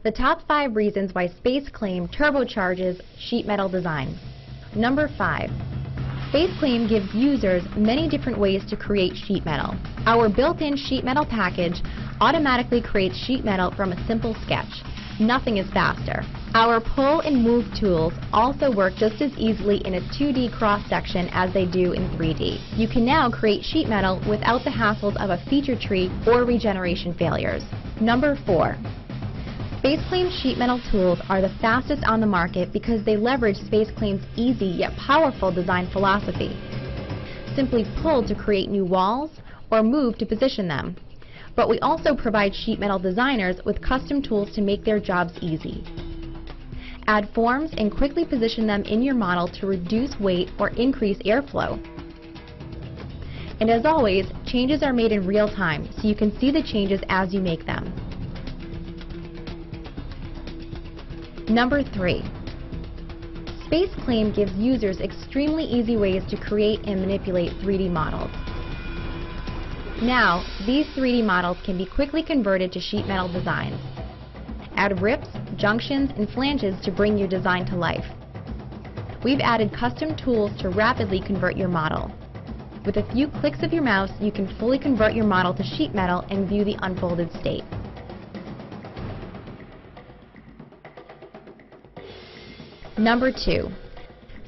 The top 5 reasons why SpaceClaim turbocharges sheet metal design. Number 5. SpaceClaim gives users many different ways to create sheet metal. Our built-in sheet metal package automatically creates sheet metal from a simple sketch. Nothing is faster. Our pull and move tools also work just as easily in a 2D cross-section as they do in 3D. You can now create sheet metal without the hassles of a feature tree or regeneration failures. Number 4. SpaceClaim sheet metal tools are the fastest on the market because they leverage SpaceClaim's easy yet powerful design philosophy. Simply pull to create new walls or move to position them. But we also provide sheet metal designers with custom tools to make their jobs easy. Add forms and quickly position them in your model to reduce weight or increase airflow. And as always, changes are made in real time so you can see the changes as you make them. Number 3. SpaceClaim gives users extremely easy ways to create and manipulate 3D models. Now, these 3D models can be quickly converted to sheet metal designs. Add rips, junctions, and flanges to bring your design to life. We've added custom tools to rapidly convert your model. With a few clicks of your mouse, you can fully convert your model to sheet metal and view the unfolded state. Number 2.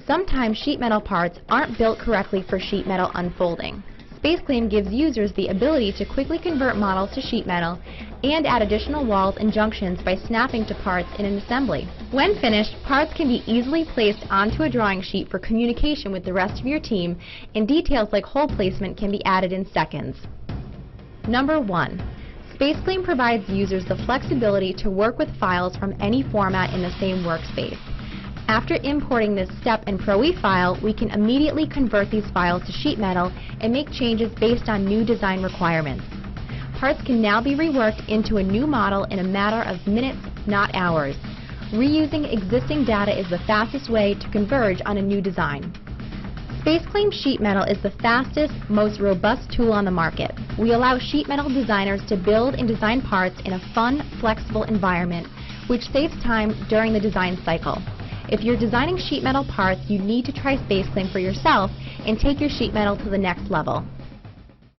Sometimes sheet metal parts aren't built correctly for sheet metal unfolding. SpaceClaim gives users the ability to quickly convert models to sheet metal and add additional walls and junctions by snapping to parts in an assembly. When finished, parts can be easily placed onto a drawing sheet for communication with the rest of your team, and details like hole placement can be added in seconds. Number 1. SpaceClaim provides users the flexibility to work with files from any format in the same workspace. After importing this STEP and ProE file, we can immediately convert these files to sheet metal and make changes based on new design requirements. Parts can now be reworked into a new model in a matter of minutes, not hours. Reusing existing data is the fastest way to converge on a new design. SpaceClaim sheet metal is the fastest, most robust tool on the market. We allow sheet metal designers to build and design parts in a fun, flexible environment, which saves time during the design cycle. If you're designing sheet metal parts, you need to try SpaceClaim for yourself and take your sheet metal to the next level.